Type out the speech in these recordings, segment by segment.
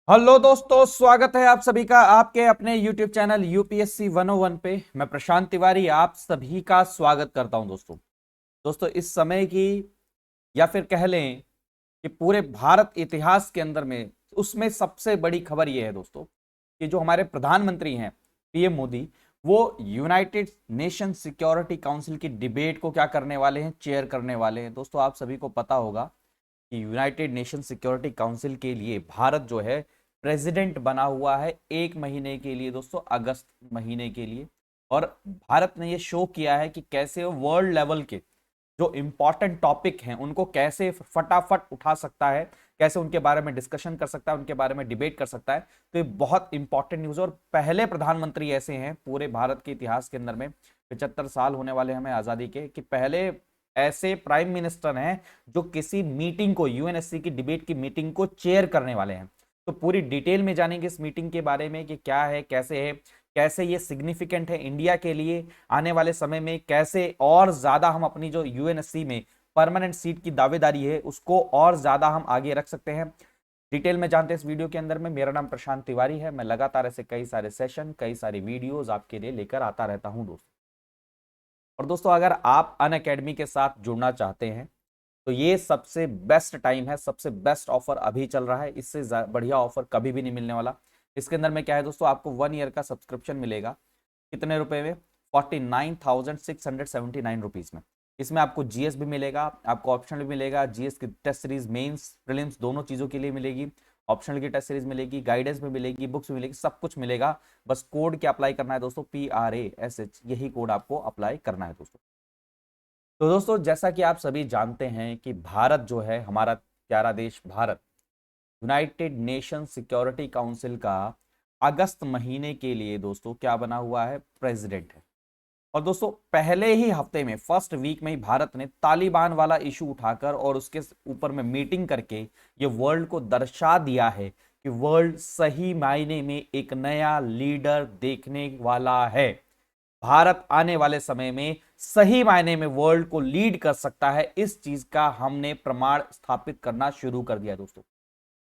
Hello दोस्तों, स्वागत है आप सभी का आपके अपने YouTube चैनल यूपीएससी 101 पे। मैं प्रशांत तिवारी आप सभी का स्वागत करता हूं। दोस्तों इस समय की या फिर कह लें कि पूरे भारत इतिहास के अंदर में उसमें सबसे बड़ी खबर यह है दोस्तों कि जो हमारे प्रधानमंत्री हैं पीएम मोदी, वो यूनाइटेड नेशन सिक्योरिटी काउंसिल की डिबेट को क्या करने वाले हैं, चेयर करने वाले हैं। दोस्तों आप सभी को पता होगा कि यूनाइटेड नेशन सिक्योरिटी काउंसिल के लिए भारत जो है प्रेसिडेंट बना हुआ है 1 महीने के लिए दोस्तों, अगस्त महीने के लिए। और भारत ने यह शो किया है कि कैसे वो वर्ल्ड लेवल के जो इंपॉर्टेंट टॉपिक हैं उनको कैसे फटाफट उठा सकता है, कैसे उनके बारे में डिस्कशन कर सकता है, उनके बारे में डिबेट कर सकता है। तो ये बहुत इंपॉर्टेंट न्यूज है और पहले प्रधानमंत्री ऐसे हैं पूरे भारत के इतिहास के अंदर में, 75 साल होने वाले हमें आजादी के, कि पहले ऐसे प्राइम मिनिस्टर हैं जो किसी मीटिंग को, यूएनएससी की डिबेट की मीटिंग को चेयर करने वाले हैं। तो पूरी डिटेल में जानेंगे इस मीटिंग के बारे में कि क्या है, कैसे ये सिग्निफिकेंट है इंडिया के लिए आने वाले समय में, कैसे और ज्यादा हम अपनी जो यूएनएससी में परमानेंट सीट की दावेदारी है उसको और ज्यादा हम आगे रख सकते हैं। डिटेल में जानते हैं इस वीडियो के अंदर में। मेरा नाम प्रशांत तिवारी है। मैं लगातार ऐसे कई सारे सेशन, कई सारी वीडियोस आपके लिए लेकर आता रहता हूं दोस्तों। और दोस्तों अगर आप अन अकेडमी के साथ जुड़ना चाहते हैं तो ये सबसे बेस्ट टाइम है, सबसे बेस्ट ऑफर अभी चल रहा है। इससे बढ़िया ऑफर कभी भी नहीं मिलने वाला। इसके अंदर में क्या है दोस्तों, आपको 1 ईयर का सब्सक्रिप्शन मिलेगा। कितने रुपए में? 49,679 रुपीज में। इसमें आपको जीएस भी मिलेगा, आपको ऑप्शनल भी मिलेगा। जीएस की टेस्ट सीरीज, मेंस, प्रीलिम्स दोनों चीजों के लिए मिलेगी। ऑप्शनल की टेस्ट सीरीज मिलेगी, गाइडेंस में मिलेगी, बुक्स में मिलेगी, सब कुछ मिलेगा। बस कोड क्या अप्लाई करना है दोस्तों, PRASH, यही कोड आपको अप्लाई करना है दोस्तों। तो दोस्तों जैसा कि आप सभी जानते हैं कि भारत जो है, हमारा प्यारा देश Bharat, United nation security council का अगस्त महीने के लिए दोस्तों क्या बना हुआ है, प्रेसिडेंट है। और दोस्तों पहले ही हफ्ते में, फर्स्ट वीक में ही भारत ने तालिबान वाला इशू उठाकर और उसके ऊपर में मीटिंग करके ये वर्ल्ड को दर्शा दिया है कि वर्ल्ड सही मायने में एक नया लीडर देखने वाला है। भारत आने वाले समय में सही मायने में वर्ल्ड को लीड कर सकता है, इस चीज का हमने प्रमाण स्थापित करना शुरू कर दिया दोस्तों।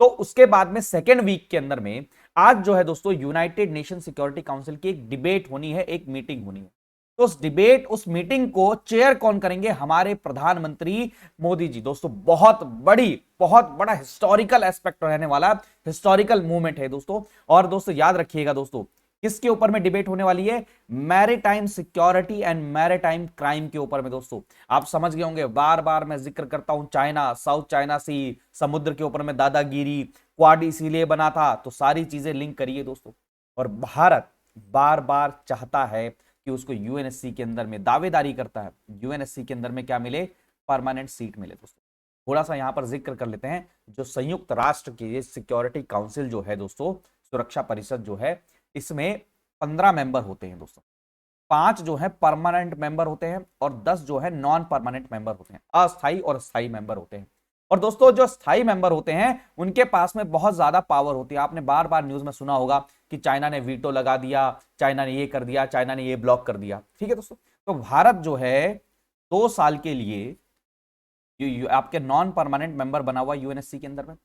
तो उसके बाद में सेकेंड वीक के अंदर में आज जो है दोस्तों, यूनाइटेड नेशन सिक्योरिटी काउंसिल की एक डिबेट होनी है, एक मीटिंग होनी है। तो उस डिबेट, उस मीटिंग को चेयर कौन करेंगे? हमारे प्रधानमंत्री मोदी जी दोस्तों। बहुत बड़ा हिस्टोरिकल एस्पेक्ट रहने वाला, हिस्टोरिकल मूवमेंट है दोस्तों। और दोस्तों याद रखिएगा दोस्तों, किसके ऊपर में डिबेट होने वाली है? Maritime security and maritime crime के ऊपर में दोस्तों। आप समझ गए होंगे, बार बार मैं जिक्र करता हूं चाइना, साउथ चाइना सी, समुद्र के ऊपर में दादागिरी, क्वाड इसीलिए बना था। तो सारी चीजें लिंक करिए दोस्तों। और भारत बार बार चाहता है कि उसको यूएनएससी के अंदर में, दावेदारी करता है यूएनएससी के अंदर में क्या मिले, परमानेंट सीट मिले दोस्तों। थोड़ा सा यहां पर जिक्र कर लेते हैं, जो संयुक्त राष्ट्र की सिक्योरिटी काउंसिल जो है दोस्तों, सुरक्षा परिषद जो है, इसमें 15 मेंबर होते हैं दोस्तों। 5 जो है परमानेंट मेंबर होते हैं और 10 जो है नॉन परमानेंट मेंबर होते हैं, अस्थाई और स्थायी मेंबर होते हैं। और दोस्तों जो स्थायी मेंबर होते हैं उनके पास में बहुत ज्यादा पावर होती है। आपने बार बार न्यूज में सुना होगा कि चाइना ने वीटो लगा दिया, चाइना ने ये कर दिया, चाइना ने ये ब्लॉक कर दिया। ठीक है दोस्तों, तो भारत जो है 2 साल के लिए आपके नॉन परमानेंट मेंबर बना हुआ यूएनएससी के अंदर में।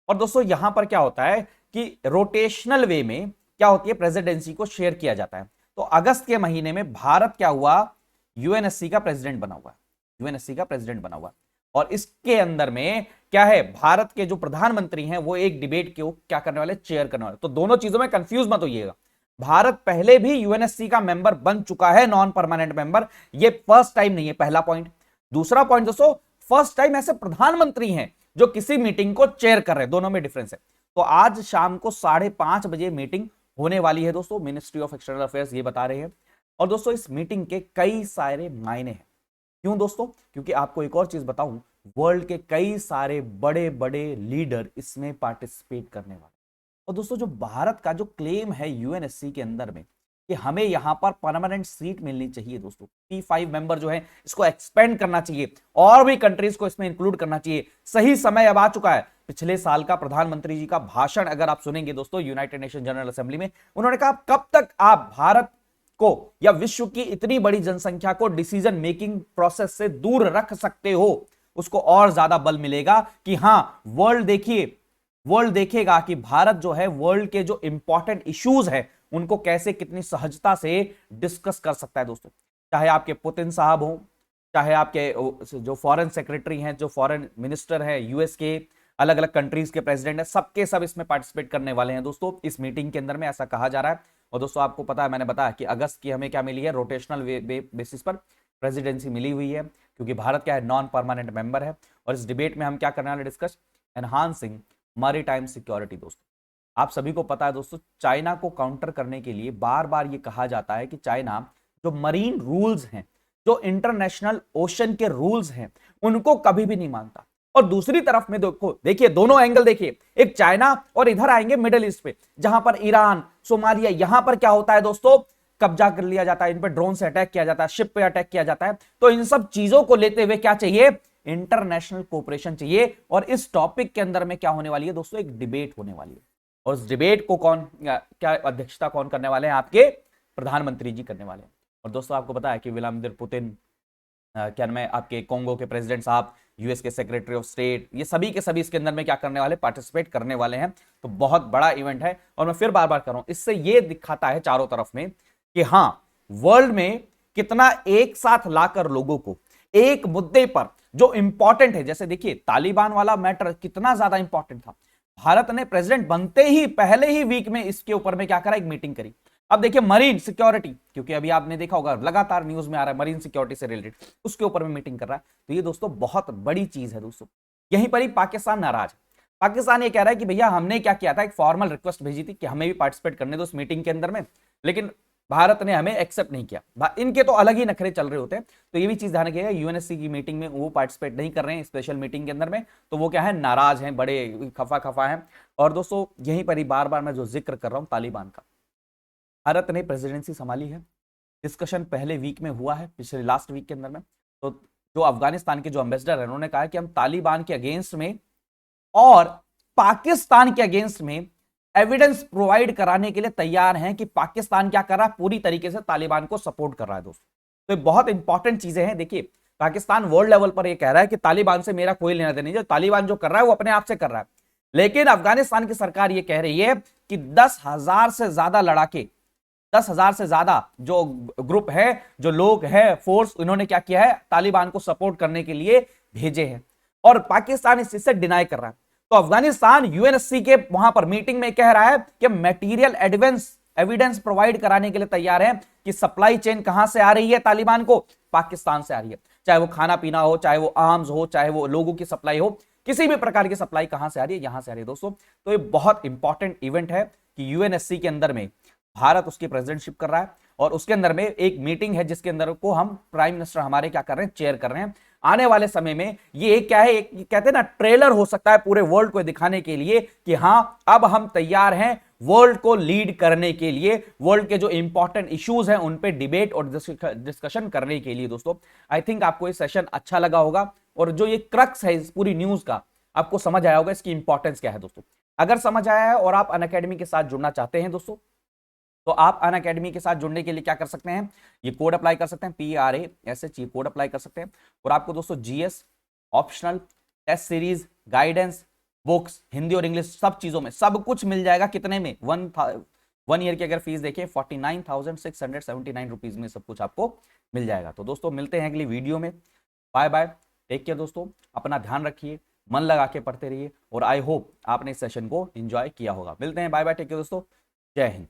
और दोस्तों यहां पर क्या होता है कि रोटेशनल वे में क्या होती है, प्रेसिडेंसी को शेयर किया जाता है। तो अगस्त के महीने में भारत क्या हुआ, यूएनएससी का प्रेसिडेंट बना हुआ, यूएनएससी का प्रेसिडेंट बना हुआ। और इसके अंदर में क्या है, भारत के जो प्रधानमंत्री हैं वो एक डिबेट को क्या करने वाले, चेयर करने वाले। तो दोनों चीजों में कंफ्यूज मत होइएगा, भारत पहले भी यूएनएससी का मेंबर बन चुका है, नॉन परमानेंट मेंबर। ये फर्स्ट टाइम नहीं है, पहला पॉइंट। दूसरा पॉइंट दोस्तों, फर्स्ट टाइम ऐसे प्रधानमंत्री हैं जो किसी मीटिंग को चेयर कर रहे हैं, दोनों में डिफरेंस है। तो आज शाम को 5:30 बजे मीटिंग होने वाली है दोस्तों, मिनिस्ट्री ऑफ एक्सटर्नल अफेयर्स ये बता रहे हैं। और दोस्तों इस मीटिंग के कई सारे मायने हैं। क्यों दोस्तों? क्योंकि आपको एक और चीज बताऊं, वर्ल्ड के कई सारे बड़े बड़े लीडर इसमें पार्टिसिपेट करने वाले। और दोस्तों जो भारत का जो क्लेम है यूएनएससी के अंदर में कि हमें यहां पर परमानेंट सीट मिलनी चाहिए दोस्तों, P5 मेंबर जो है इसको एक्सपेंड करना चाहिए और भी कंट्रीज को इसमें इंक्लूड करना चाहिए। सही समय अब आ चुका है। पिछले साल का प्रधानमंत्री जी का भाषण अगर आप सुनेंगे दोस्तों यूनाइटेड नेशन जनरल असेंबली में, उन्होंने कहा कब तक आप भारत को या विश्व की इतनी बड़ी जनसंख्या को डिसीजन मेकिंग प्रोसेस से दूर रख सकते हो, उसको और ज्यादा बल मिलेगा कि हां वर्ल्ड देखिए वर्ल्ड देखेगा कि भारत जो है वर्ल्ड के जो इंपॉर्टेंट इश्यूज है उनको कैसे कितनी सहजता से डिस्कस कर सकता है दोस्तों। चाहे आपके पुतिन साहब हो, चाहे आपके जो फॉरेन सेक्रेटरी हैं, जो फॉरेन मिनिस्टर है यूएस के, अलग अलग कंट्रीज के प्रेसिडेंट है, सबके सब इसमें पार्टिसिपेट करने वाले हैं दोस्तों इस मीटिंग के अंदर में, ऐसा कहा जा रहा है। और दोस्तों आपको पता है, मैंने बताया कि अगस्त की हमें क्या मिली है, रोटेशनल बेसिस पर प्रेसिडेंसी मिली हुई है, क्योंकि भारत क्या है, नॉन परमानेंट मेंबर है। और इस डिबेट में हम क्या करने वाले डिस्कस, एनहांसिंग मैरीटाइम सिक्योरिटी। दोस्तों आप सभी को पता है दोस्तों, चाइना को काउंटर करने के लिए बार बार ये कहा जाता है कि चाइना जो मरीन रूल्स हैं, जो इंटरनेशनल ओशन के रूल्स हैं, उनको कभी भी नहीं मानता। और दूसरी तरफ में देखो, देखिए दोनों एंगल देखिए, एक चाइना और इधर आएंगे मिडिल ईस्ट पे, जहां पर ईरान, सोमालिया, यहां पर क्या होता है दोस्तों, कब्जा कर लिया जाता है, इन पर ड्रोन से अटैक किया जाता है, शिप पे अटैक किया जाता है। तो इन सब चीजों को लेते हुए क्या चाहिए, इंटरनेशनल कोऑपरेशन चाहिए। और इस टॉपिक के अंदर में क्या होने वाली है दोस्तों, एक डिबेट होने वाली है। और उस डिबेट को क्या अध्यक्षता कौन करने वाले हैं, आपके प्रधानमंत्री जी करने वाले हैं। और दोस्तों आपको पता है कि व्लादिमीर पुतिन, क्या नाम है, आपके कोंगो के प्रेसिडेंट साहब, यूएस के सेक्रेटरी ऑफ स्टेट, ये सभी के सभी इसके अंदर में क्या करने वाले, पार्टिसिपेट करने वाले हैं। तो बहुत बड़ा इवेंट है। और मैं फिर बार बार कर रहा हूं, इससे ये दिखाता है चारों तरफ में कि हां, वर्ल्ड में कितना एक साथ लाकर लोगों को एक मुद्दे पर जो इंपॉर्टेंट है, जैसे देखिए तालिबान वाला मैटर कितना ज्यादा इंपॉर्टेंट था, भारत ने प्रेसिडेंट बनते ही पहले ही वीक में इसके ऊपर में क्या करा, एक मीटिंग करी। अब देखिए मरीन सिक्योरिटी, क्योंकि अभी आपने देखा होगा लगातार न्यूज में आ रहा है मरीन सिक्योरिटी से रिलेटेड, उसके ऊपर में मीटिंग कर रहा है। तो ये दोस्तों बहुत बड़ी चीज है दोस्तों। यहीं पर ही पाकिस्तान नाराज है। पाकिस्तान ये कह रहा है कि भैया हमने क्या किया था, एक फॉर्मल रिक्वेस्ट भेजी थी कि हमें भी पार्टिसिपेट करने दो उस मीटिंग के अंदर में, लेकिन भारत ने हमें एक्सेप्ट नहीं किया। इनके तो अलग ही नखरे चल रहे होते हैं। तो ये भी चीज ध्यान रखिएगा, यूएनएससी की मीटिंग में वो पार्टिसिपेट नहीं कर रहे हैं, स्पेशल मीटिंग के अंदर में, तो वो क्या है, नाराज हैं, बड़े खफा खफा हैं। और दोस्तों यहीं पर ही बार बार मैं जो जिक्र कर रहा हूं तालिबान का, भारत ने प्रेसिडेंसी संभाली है, डिस्कशन पहले वीक में हुआ है, पिछले लास्ट वीक के अंदर में। तो जो अफगानिस्तान के जो एम्बेसडर है, उन्होंने कहा कि हम तालिबान के अगेंस्ट में और पाकिस्तान के अगेंस्ट में एविडेंस प्रोवाइड कराने के लिए तैयार हैं कि पाकिस्तान क्या कर रहा है, पूरी तरीके से तालिबान को सपोर्ट कर रहा है दोस्तों। तो बहुत इंपॉर्टेंट चीजें हैं। देखिए पाकिस्तान वर्ल्ड लेवल पर यह कह रहा है कि तालिबान से मेरा कोई लेना देना नहीं, जो तालिबान जो कर रहा है वो अपने आप से कर रहा है। लेकिन अफगानिस्तान की सरकार यह कह रही है कि 10,000 से ज्यादा लड़ाके, 10,000 से ज्यादा जो ग्रुप है, जो लोग हैं, फोर्स, इन्होंने क्या किया है, तालिबान को सपोर्ट करने के लिए भेजे हैं। और पाकिस्तान इस चीज से डिनाई कर रहा है। तो अफगानिस्तान यूएनएससी के वहां पर मीटिंग में कह रहा है कि मटेरियल एविडेंस प्रोवाइड कराने के लिए तैयार है कि सप्लाई चेन कहां से आ रही है तालिबान को, पाकिस्तान से आ रही है। चाहे वो खाना पीना हो, चाहे वो आर्म्स हो, चाहे वो लोगों की सप्लाई हो, किसी भी प्रकार की सप्लाई कहां से आ रही है, यहां से आ रही है दोस्तों। तो ये बहुत इंपॉर्टेंट इवेंट है कि यूएनएससी के अंदर में भारत उसकी प्रेसिडेंटशिप कर रहा है और उसके अंदर में एक मीटिंग है जिसके अंदर को हम प्राइम मिनिस्टर हमारे क्या कर रहे हैं, चेयर कर रहे हैं। आने वाले समय में ये क्या है, एक कहते हैं ना ट्रेलर हो सकता है पूरे वर्ल्ड को दिखाने के लिए कि हां अब हम तैयार हैं वर्ल्ड को लीड करने के लिए, वर्ल्ड के जो इंपॉर्टेंट इश्यूज हैं उन पे डिबेट और डिस्कशन करने के लिए। दोस्तों आई थिंक आपको ये सेशन अच्छा लगा होगा और जो ये क्रक्स है इस पूरी न्यूज का आपको समझ आया होगा, इसकी इंपॉर्टेंस क्या है दोस्तों। अगर समझ आया है और आप अनअकैडमी के साथ जुड़ना चाहते हैं दोस्तों, तो आप अनअकैडमी के साथ जुड़ने के लिए क्या कर सकते हैं, ये कोड अप्लाई कर सकते हैं, PRASH, ये कोड अप्लाई कर सकते हैं। और आपको दोस्तों GS optional, test series, guidance, books, Hindi और इंग्लिश, सब चीजों में सब कुछ मिल जाएगा। कितने में, 1 ईयर की अगर फीस देखें 49,679 रुपीज में सब कुछ आपको मिल जाएगा। तो दोस्तों मिलते हैं अगली वीडियो में। बाय बाय, टेक केयर दोस्तों, अपना ध्यान रखिए, मन लगा के पढ़ते रहिए और आई होप आपने इस सेशन को एंजॉय किया होगा। मिलते हैं, बाय बाय, टेक केयर दोस्तों, जय हिंद।